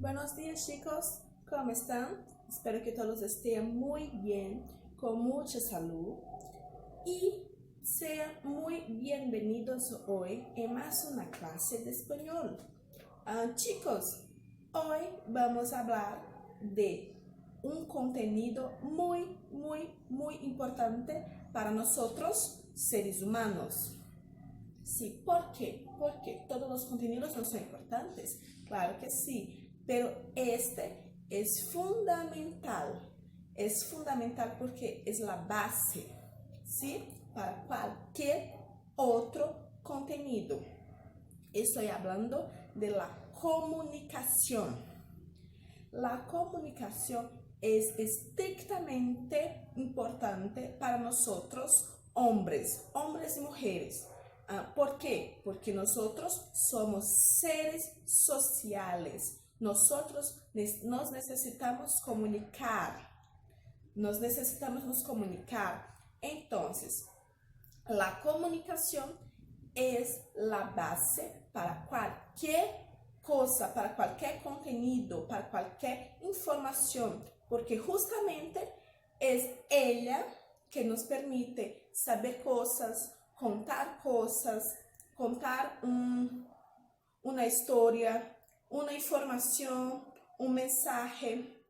Buenos días chicos, ¿cómo están? Espero que todos estén muy bien, con mucha salud y sean muy bienvenidos hoy en más una clase de español. Chicos, hoy vamos a hablar de un contenido muy importante para nosotros seres humanos. Sí, ¿por qué? Porque todos los contenidos no son importantes, claro que sí, pero este es fundamental porque es la base, ¿sí? Para cualquier otro contenido. Estoy hablando de la comunicación. La comunicación es estrictamente importante para nosotros, hombres y mujeres. ¿Por qué? Porque nosotros somos seres sociales. Nosotros nos necesitamos comunicar. Nos comunicar. Entonces, la comunicación es la base para cualquier cosa, para cualquier contenido, para cualquier información, porque justamente es ella que nos permite saber cosas, contar una historia, una información, un mensaje,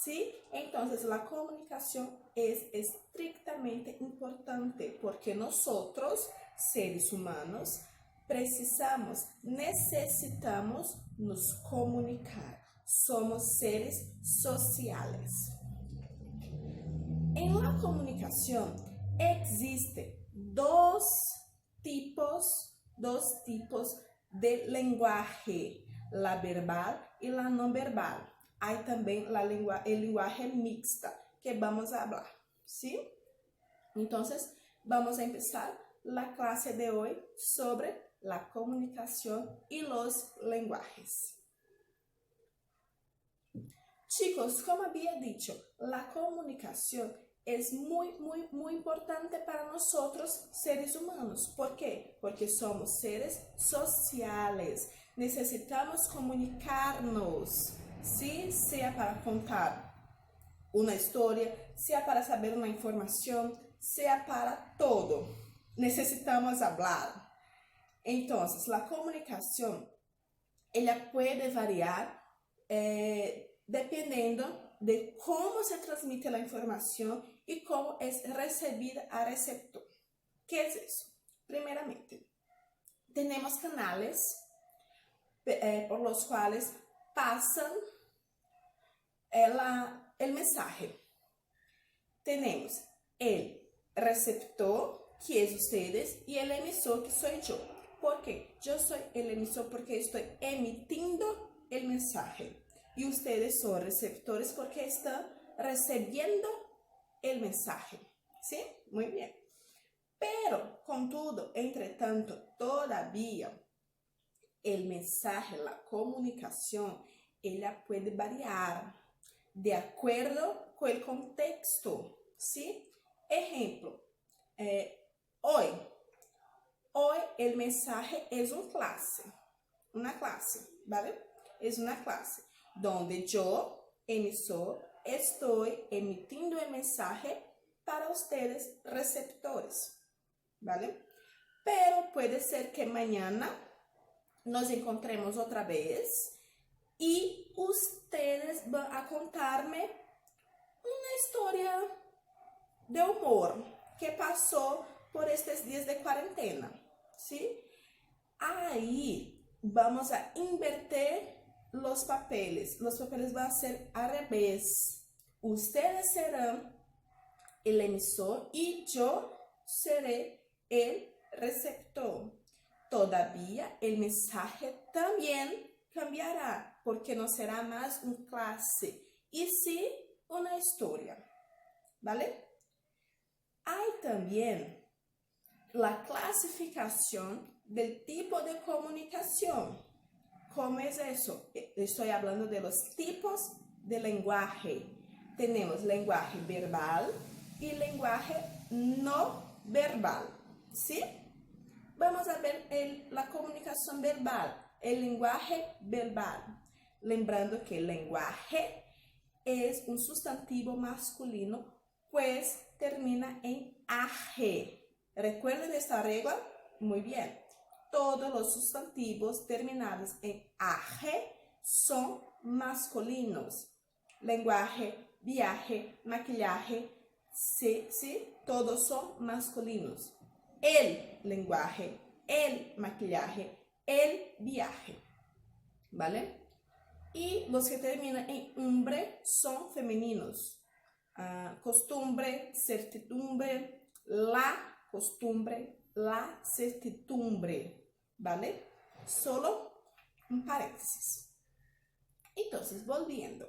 ¿sí? Entonces la comunicación es estrictamente importante porque nosotros, seres humanos, necesitamos nos comunicar. Somos seres sociales. En la comunicación existen dos tipos de lenguaje, la verbal y la no verbal. Hay también el lenguaje mixta que vamos a hablar, ¿sí? Entonces, vamos a empezar la clase de hoy sobre la comunicación y los lenguajes. Chicos, como había dicho, la comunicación es muy importante para nosotros seres humanos. ¿Por qué? Porque somos seres sociales. Necesitamos comunicarnos, ¿sí? Sea para contar una historia, sea para saber una información, sea para todo. Necesitamos hablar. Entonces, la comunicación, ella puede variar dependiendo de cómo se transmite la información y cómo es recibida a receptor. ¿Qué es eso? Primeramente, tenemos canales por los cuales pasan el mensaje. Tenemos el receptor, que es ustedes, y el emisor, que soy yo. ¿Por qué? Yo soy el emisor porque estoy emitiendo el mensaje. Y ustedes son receptores porque están recibiendo el mensaje. ¿Sí? Muy bien. Pero, contudo, entre tanto, todavía el mensaje, la comunicación, ella puede variar de acuerdo con el contexto. ¿Sí? Ejemplo, hoy el mensaje es una clase, ¿vale? Es una clase donde yo, emisor, estoy emitiendo el mensaje para ustedes, receptores, ¿vale? Pero puede ser que mañana nos encontremos otra vez y ustedes van a contarme una historia de humor que pasó por estos días de cuarentena, ¿sí? Ahí vamos a invertir los papeles van a ser al revés. Ustedes serán el emisor y yo seré el receptor. Todavía el mensaje también cambiará porque no será más una clase y sí una historia, ¿vale? Hay también la clasificación del tipo de comunicación. ¿Cómo es eso? Estoy hablando de los tipos de lenguaje. Tenemos lenguaje verbal y lenguaje no verbal, ¿sí? Vamos a ver la comunicación verbal, el lenguaje verbal. Lembrando que lenguaje es un sustantivo masculino, pues termina en AG. ¿Recuerden esta regla? Muy bien. Todos los sustantivos terminados en AG son masculinos. Lenguaje, viaje, maquillaje, sí, todos son masculinos. El lenguaje, el maquillaje, el viaje, ¿vale? Y los que terminan en umbre son femeninos. Costumbre, certidumbre, la costumbre, la certidumbre, ¿vale? Solo un paréntesis. Entonces, volviendo,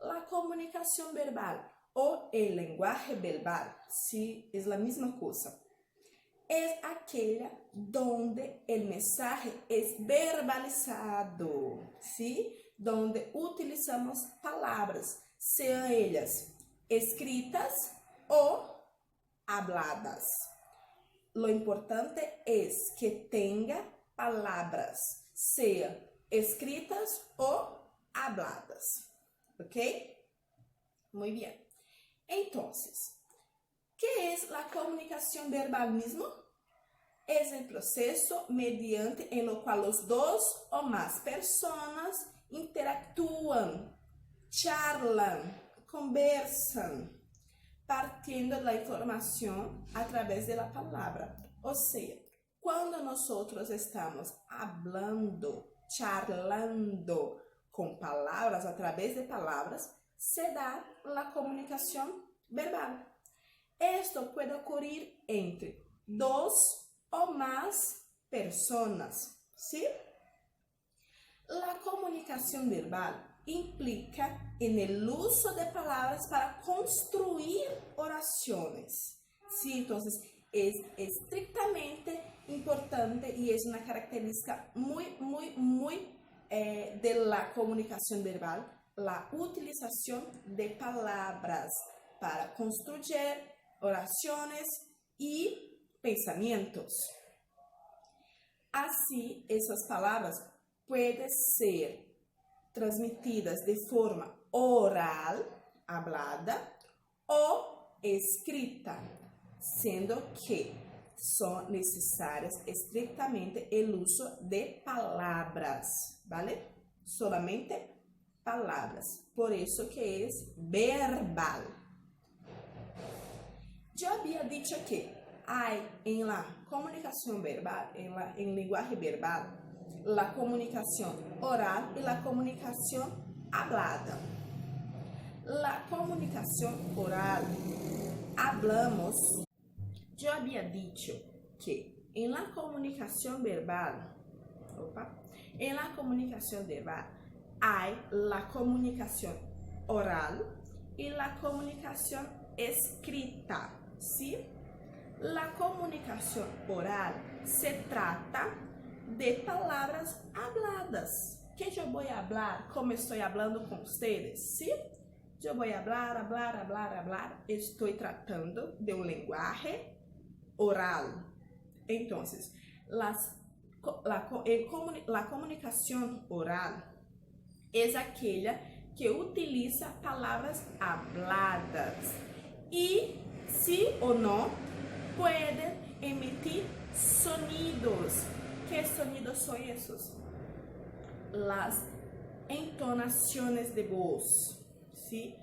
la comunicación verbal o el lenguaje verbal, sí, es la misma cosa. Es aquella donde el mensaje es verbalizado, ¿sí? Donde utilizamos palabras, sean ellas escritas o habladas. Lo importante es que tenga palabras, sean escritas o habladas, ¿ok? Muy bien. Entonces, ¿qué es la comunicación verbal mismo? Es el proceso mediante en lo cual los dos o más personas interactúan, charlan, conversan, partiendo de la información a través de la palabra. O sea, cuando nosotros estamos hablando, charlando con palabras, a través de palabras, se da la comunicación verbal. Esto puede ocurrir entre dos o más personas, ¿sí? La comunicación verbal implica en el uso de palabras para construir oraciones, ¿sí? Entonces, es estrictamente importante y es una característica muy de la comunicación verbal, la utilización de palabras para construir oraciones y pensamientos. Así, esas palabras pueden ser transmitidas de forma oral, hablada, o escrita, siendo que son necesarias estrictamente el uso de palabras, ¿vale? Solamente palabras. Por eso que es verbal. Yo había dicho que hay en la comunicación verbal, en lenguaje verbal, la comunicación oral y la comunicación hablada. La comunicación oral, hablamos. Yo había dicho que en la comunicación verbal, hay la comunicación oral y la comunicación escrita, ¿sí? La comunicación oral se trata de palabras habladas, que yo voy a hablar como estoy hablando con ustedes, ¿sí? Yo voy a hablar. Estoy tratando de un lenguaje oral. Entonces, la comunicación oral es aquella que utiliza palabras habladas y, sí o no, pueden emitir sonidos. ¿Qué sonidos son esos? Las entonaciones de voz, ¿sí?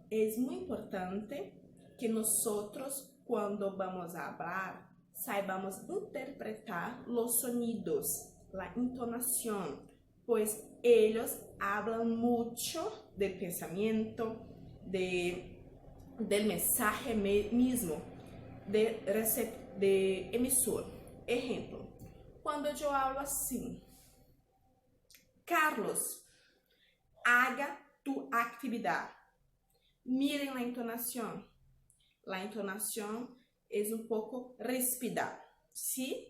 Es muy importante que nosotros, cuando vamos a hablar, saibamos interpretar los sonidos, la entonación, pues ellos hablan mucho del pensamiento, del mensaje mismo, de emisor. Ejemplo, cuando yo hablo así: Carlos, haga tu actividad. Miren la entonación. La entonación es un poco ríspida, ¿sí?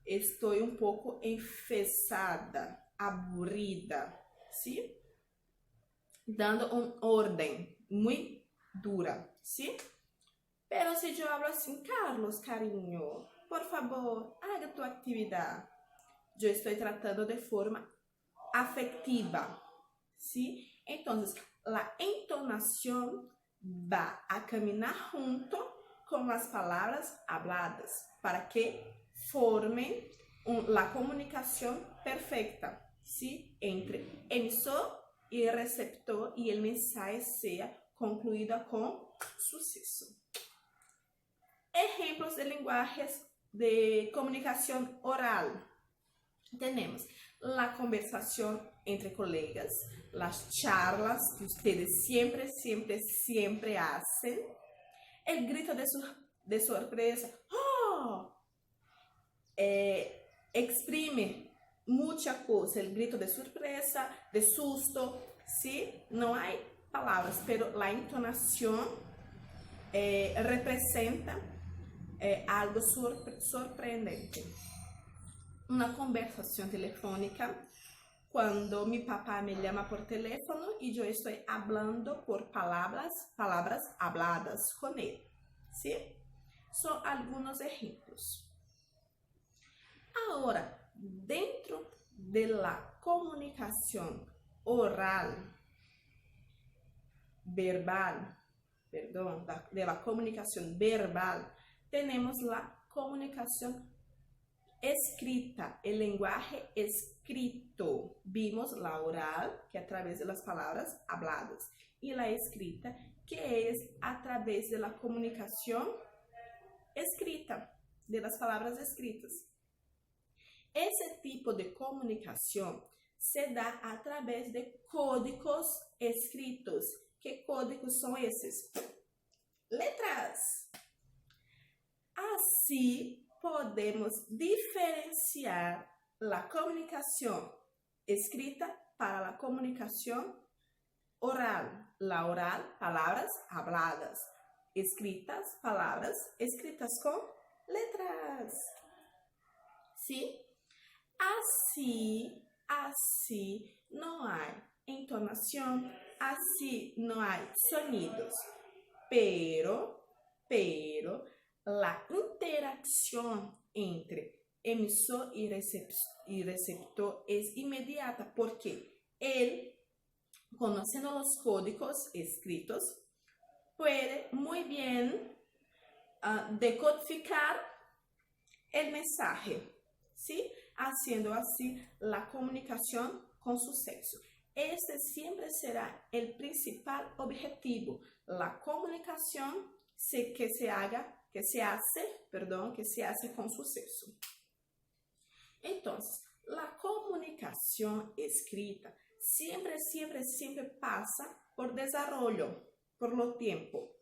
Estoy un poco enfesada, aburrida, ¿sí? Dando un orden muy dura, ¿sí? Pero si yo hablo así: Carlos, cariño, por favor, haga tu actividad. Yo estoy tratando de forma afectiva, ¿sí? Entonces, la entonación va a caminar junto con las palabras habladas para que formen la comunicación perfecta, ¿sí? Entre emisor y receptor y el mensaje sea concluido con suceso. Ejemplos de lenguajes de comunicación oral. Tenemos la conversación entre colegas, las charlas que ustedes siempre hacen, el grito de sorpresa, ¡oh! Exprime mucha cosa, el grito de sorpresa, de susto, ¿sí? No hay palabras, pero la entonación representa algo sorprendente. Una conversación telefónica, cuando mi papá me llama por teléfono y yo estoy hablando por palabras habladas con él, ¿sí? Son algunos ejemplos. Ahora, dentro de la comunicación oral, de la comunicación verbal, tenemos la comunicación escrita, el lenguaje escrito. Vimos la oral, que a través de las palabras habladas, y la escrita, que es a través de la comunicación escrita, de las palabras escritas. Ese tipo de comunicación se da a través de códigos escritos. ¿Qué códigos son esos? Letras. Así podemos diferenciar la comunicación escrita para la comunicación oral. La oral, palabras habladas. Escritas, palabras escritas con letras. ¿Sí? Así no hay entonación, así no hay sonidos, pero la interacción entre emisor y receptor es inmediata porque él, conociendo los códigos escritos, puede muy bien decodificar el mensaje, ¿sí? Haciendo así la comunicación con suceso. Este siempre será el principal objetivo, la comunicación que se hace con suceso. Entonces, la comunicación escrita siempre pasa por desarrollo, por lo tiempo.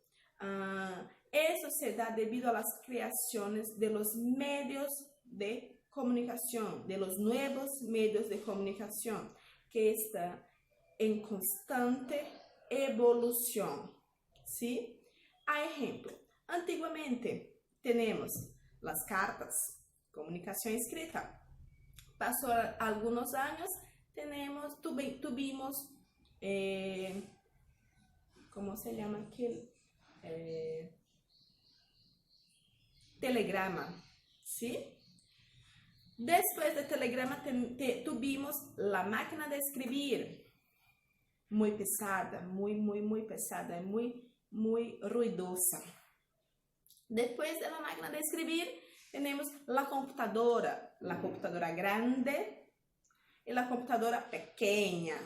Eso se da debido a las creaciones de los medios de comunicación, de los nuevos medios de comunicación, que están en constante evolución, ¿sí? A ejemplo, antiguamente tenemos las cartas, comunicación escrita. Pasó algunos años, tuvimos, ¿cómo se llama aquel? Telegrama, ¿sí? Después de telegrama tuvimos la máquina de escribir, muy pesada, muy pesada, muy ruidosa. Después de la máquina de escribir tenemos la computadora grande y la computadora pequeña,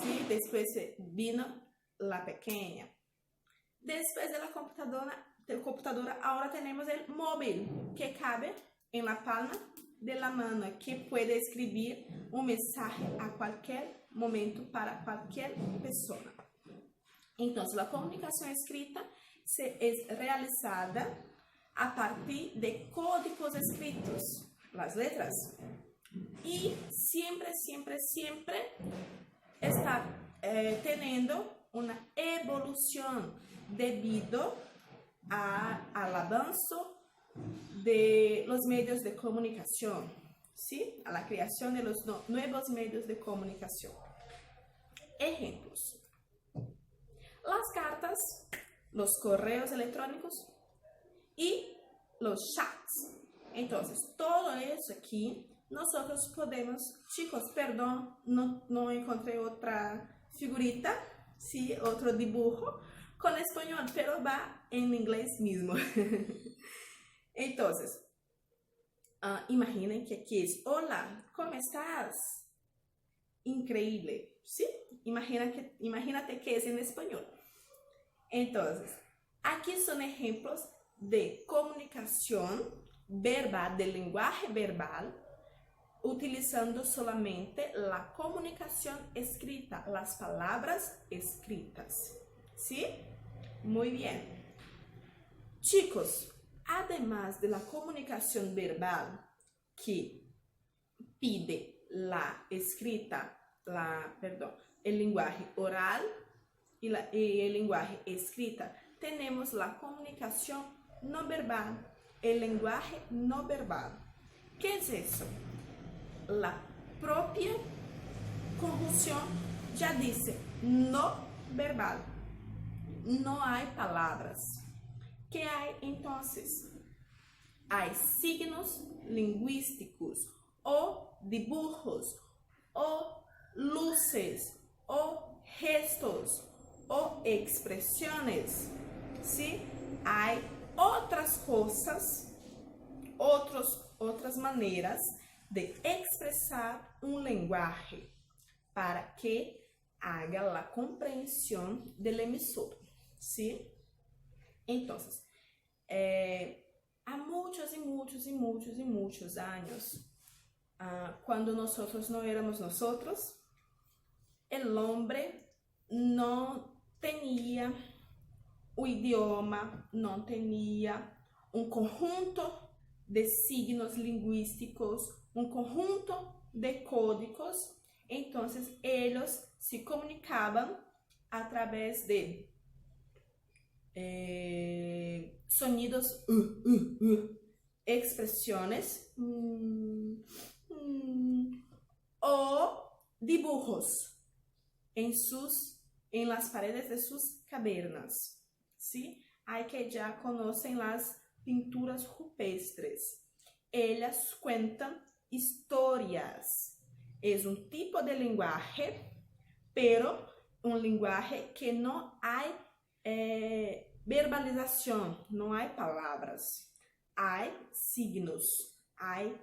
¿sí? Después vino la pequeña. Después de la computadora ahora tenemos el móvil que cabe en la palma de la mano, que puede escribir un mensaje a cualquier momento para cualquier persona. Entonces, la comunicación escrita es realizada a partir de códigos escritos, las letras, y siempre está teniendo una evolución debido al avance de los medios de comunicación, ¿sí? A la creación de los nuevos medios de comunicación. Ejemplos: las cartas, los correos electrónicos y los chats. Entonces, todo eso aquí nosotros podemos, chicos, perdón, no encontré otra figurita, ¿sí? Otro dibujo con español, pero va en inglés mismo. Entonces, imaginen que aquí es, hola, ¿cómo estás? Increíble, ¿sí? Imagínate que es en español. Entonces, aquí son ejemplos de comunicación verbal, del lenguaje verbal, utilizando solamente la comunicación escrita, las palabras escritas, ¿sí? Muy bien. Chicos, además de la comunicación verbal que pide la escrita, el lenguaje oral y el lenguaje escrita, tenemos la comunicación no verbal, el lenguaje no verbal. ¿Qué es eso? La propia conjunción ya dice no verbal, no hay palabras. ¿Qué hay entonces? Hay signos lingüísticos o dibujos o luces o gestos o expresiones, ¿sí? Hay otras cosas, otras maneras de expresar un lenguaje para que haga la comprensión del emisor, ¿sí? Entonces, há muchos años, cuando nosotros no éramos nosotros, el hombre no tenía un idioma, no tenía un conjunto de signos lingüísticos, un conjunto de códigos. Entonces, ellos se comunicaban a través de sonidos, expresiones o dibujos en las paredes de sus cavernas, ¿sí? Hay que ya conocen las pinturas rupestres. Ellas cuentan historias. Es un tipo de lenguaje, pero un lenguaje que no hay verbalización, no hay palabras, hay signos, hay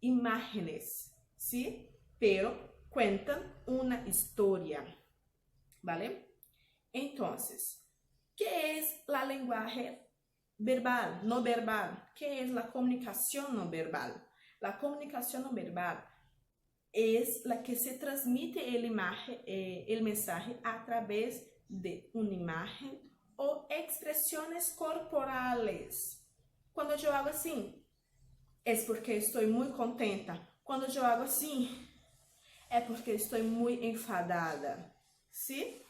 imágenes, ¿sí? Pero cuentan una historia, ¿vale? Entonces, ¿qué es la lenguaje verbal, no verbal? ¿Qué es la comunicación no verbal? La comunicación no verbal es la que se transmite el mensaje a través de una imagen o expresiones corporales. Cuando yo hago así, es porque estoy muy contenta. Cuando yo hago así, es porque estoy muy enfadada, ¿sí?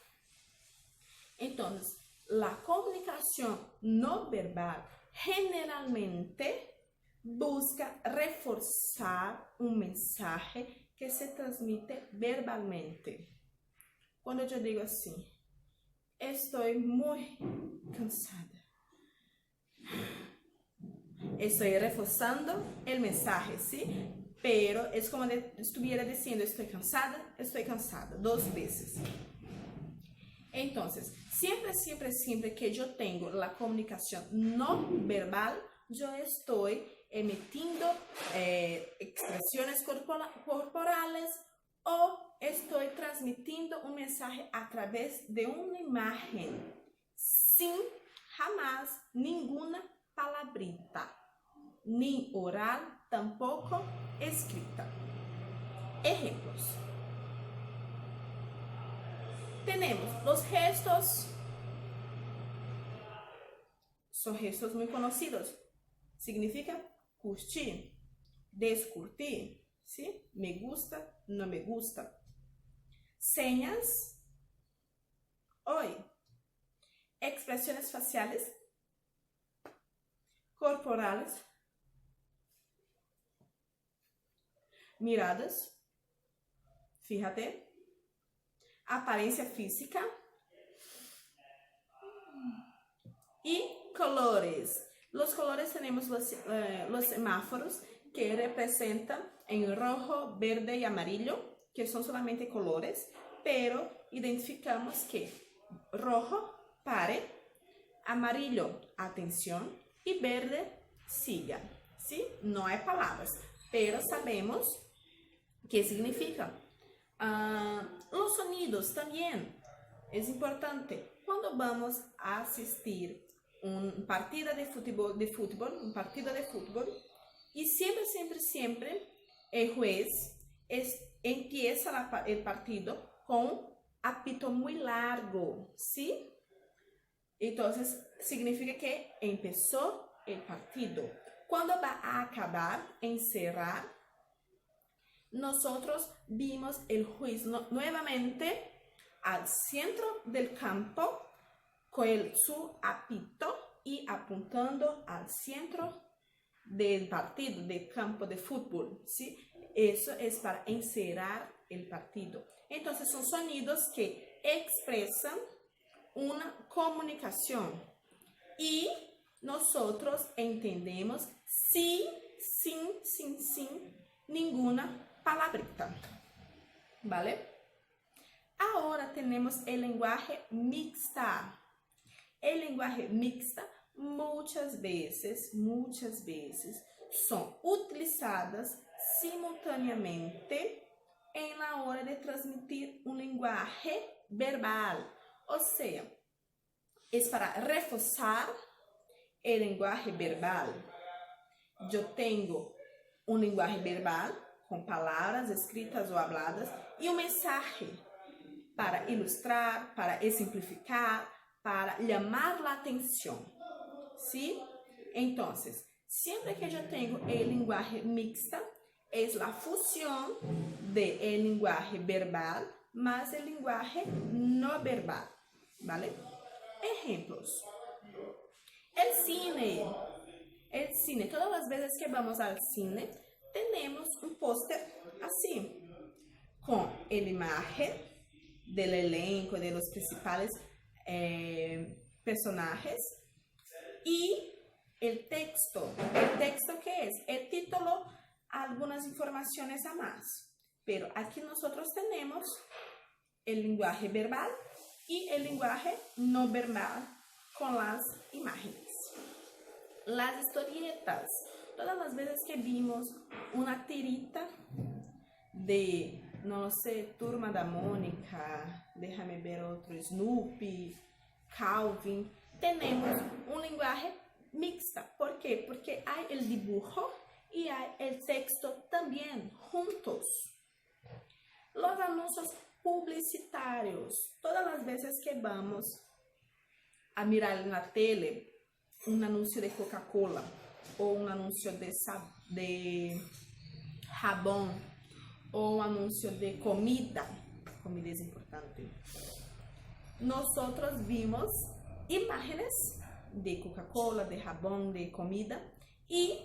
Entonces, la comunicación no verbal generalmente busca reforzar un mensaje que se transmite verbalmente. Cuando yo digo así, estoy muy cansada, estoy reforzando el mensaje, ¿sí? Pero es como si estuviera diciendo estoy cansada, 2 veces. Entonces, siempre que yo tengo la comunicación no verbal, yo estoy emitiendo expresiones corporales o estoy transmitiendo un mensaje a través de una imagen, sin jamás ninguna palabrita, ni oral, tampoco escrita. Ejemplos. Tenemos los gestos, son gestos muy conocidos. Significa curtir, descurtir, ¿sí? Me gusta, no me gusta. Señas, hoy. Expresiones faciales, corporales, miradas, fíjate, apariencia física y colores. Los colores tenemos los semáforos que representan en rojo, verde y amarillo, que son solamente colores. pero identificamos que rojo, pare, amarillo, atención, y verde, siga, ¿sí? No hay palabras, pero sabemos qué significa. Los sonidos también es importante. Cuando vamos a asistir un partido de fútbol, y siempre el juez empieza el partido con apito muy largo, ¿sí? Entonces, significa que empezó el partido. Cuando va a acabar, encerrar, nosotros vimos el juez nuevamente al centro del campo con su apito y apuntando al centro del partido, del campo de fútbol, ¿sí? Eso es para encerrar el partido. Entonces, son sonidos que expresan una comunicación y nosotros entendemos sí, sin ninguna palabrita, ¿vale? Ahora tenemos el lenguaje mixta. El lenguaje mixta muchas veces son utilizadas simultáneamente en la hora de transmitir un lenguaje verbal. O sea, es para reforzar el lenguaje verbal. Yo tengo un lenguaje verbal con palabras escritas o habladas y un mensaje para ilustrar, para simplificar, para llamar la atención, ¿sí? Entonces, siempre que yo tengo el lenguaje mixta, es la fusión del lenguaje verbal más el lenguaje no verbal, ¿vale? Ejemplos. El cine. Todas las veces que vamos al cine, tenemos un póster así, con la imagen del elenco, de los principales personajes y el texto. ¿El texto qué es? El título, algunas informaciones a más. Pero aquí nosotros tenemos el lenguaje verbal y el lenguaje no verbal con las imágenes. Las historietas. Todas las veces que vimos una tirita de, no sé, Turma da Mônica, déjame ver otro, Snoopy, Calvin, tenemos un lenguaje mixta. ¿Por qué? Porque hay el dibujo y hay el texto también juntos. Los anuncios publicitarios. Todas las veces que vamos a mirar en la tele un anuncio de Coca-Cola o un anuncio de jabón o un anuncio de comida es importante. Nosotros vimos imágenes de Coca-Cola, de jabón, de comida y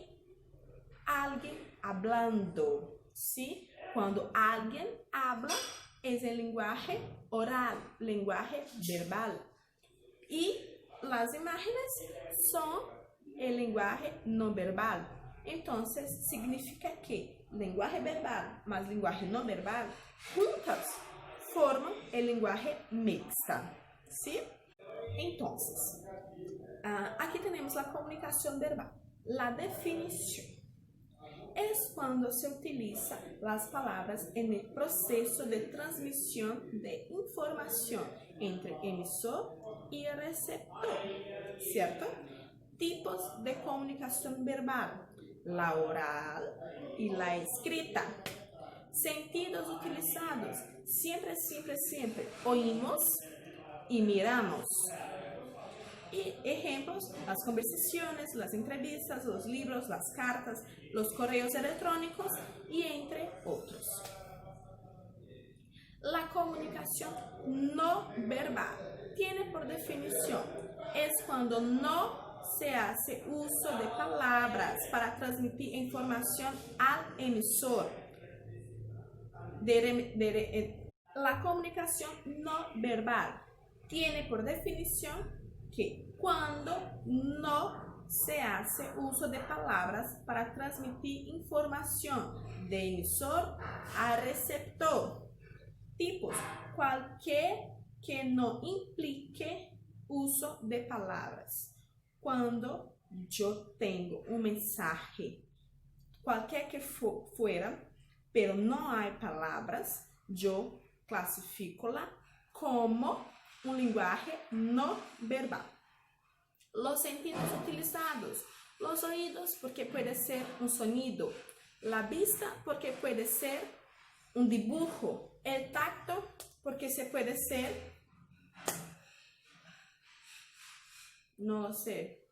alguien hablando, ¿sí? Cuando alguien habla es el lenguaje oral, lenguaje verbal. Y las imágenes son el lenguaje no verbal. Entonces, significa que lenguaje verbal más lenguaje no verbal juntas forman el lenguaje mixta, ¿sí? Entonces, aquí tenemos la comunicación verbal. La definición es cuando se utilizan las palabras en el proceso de transmisión de información entre emisor y receptor, ¿cierto? Tipos de comunicación verbal: la oral y la escrita. Sentidos utilizados: siempre oímos y miramos. Y ejemplos: las conversaciones, las entrevistas, los libros, las cartas, los correos electrónicos y entre otros. La comunicación no verbal tiene por definición, es cuando no se hace uso de palabras para transmitir información al emisor. La comunicación no verbal tiene por definición que cuando no se hace uso de palabras para transmitir información de emisor a receptor. tipos. Cualquier que no implique uso de palabras. Cuando yo tengo un mensaje, cualquier que fuera, pero no hay palabras, yo clasifico-la como un lenguaje no verbal. Los sentidos utilizados, los oídos porque puede ser un sonido, la vista porque puede ser un dibujo, el tacto porque se puede ser, no lo sé,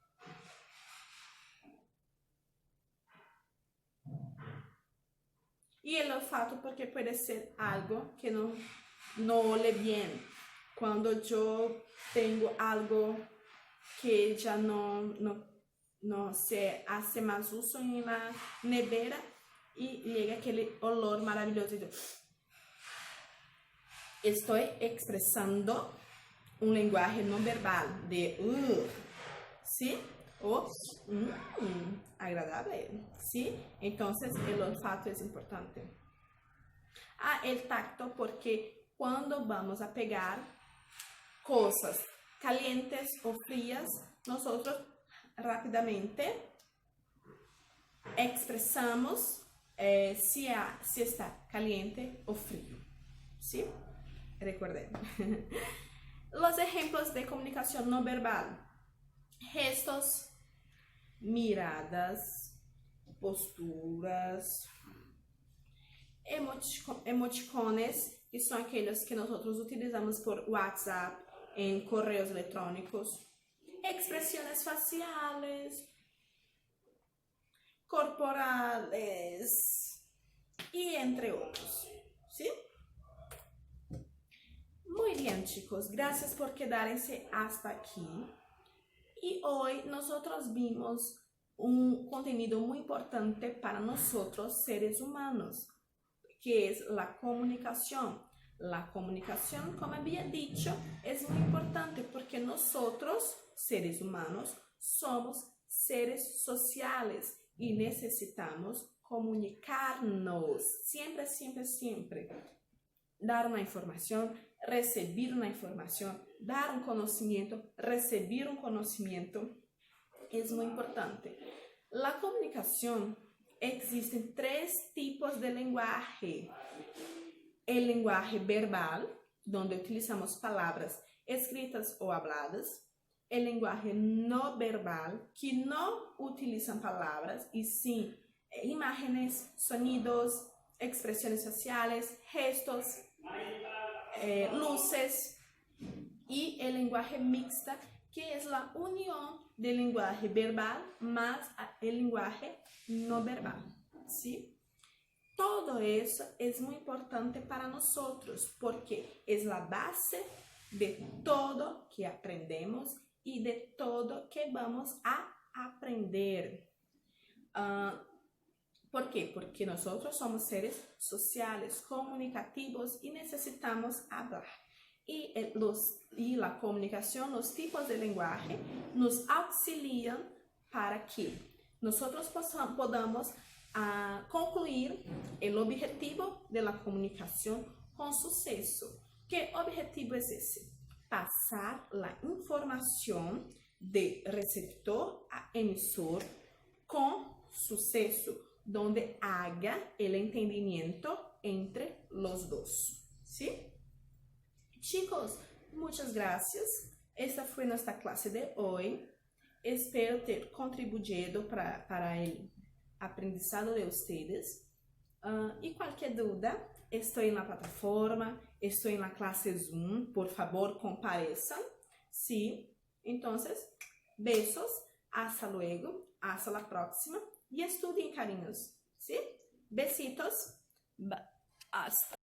y el olfato porque puede ser algo que no ole bien. Cuando yo tengo algo que ya no se hace más uso en la nevera y llega aquel olor maravilloso. Estoy expresando un lenguaje no verbal de ¿sí? O agradable, ¿sí? Entonces el olfato es importante. El tacto porque cuando vamos a pegar cosas calientes o frías, nosotros rápidamente expresamos si está caliente o frío, ¿sí? Recuerden. Los ejemplos de comunicación no verbal: gestos, miradas, posturas, emoticones, que son aquellos que nosotros utilizamos por WhatsApp, en correos electrónicos, expresiones faciales, corporales y entre otros, ¿sí? Muy bien, chicos, gracias por quedarse hasta aquí. Y hoy nosotros vimos un contenido muy importante para nosotros seres humanos, que es la comunicación. La comunicación, como había dicho, es muy importante porque nosotros, seres humanos, somos seres sociales y necesitamos comunicarnos siempre, siempre, siempre. Dar una información, recibir una información, dar un conocimiento, recibir un conocimiento, es muy importante. La comunicación, existen 3 tipos de lenguaje. El lenguaje verbal, donde utilizamos palabras escritas o habladas. El lenguaje no verbal, que no utilizan palabras y sí imágenes, sonidos, expresiones faciales, gestos, luces. Y el lenguaje mixta, que es la unión del lenguaje verbal más el lenguaje no verbal, ¿sí? Todo eso es muy importante para nosotros porque es la base de todo que aprendemos y de todo que vamos a aprender. ¿Por qué? Porque nosotros somos seres sociales, comunicativos y necesitamos hablar. Y la comunicación, los tipos de lenguaje nos auxilian para que nosotros podamos concluir el objetivo de la comunicación con suceso. ¿Qué objetivo es ese? Pasar la información de receptor a emisor con suceso, donde haga el entendimiento entre los dos, ¿sí? Chicos, muchas gracias. Esta fue nuestra clase de hoy. Espero ter contribuído para el aprendizado de ustedes. Y cualquier duda, estoy en la plataforma, estoy en la clase Zoom. Por favor, compareçam. Sí. Entonces, besos. Hasta luego. Hasta la próxima. Y estudien, cariños. ¿Sí? Besitos. Hasta.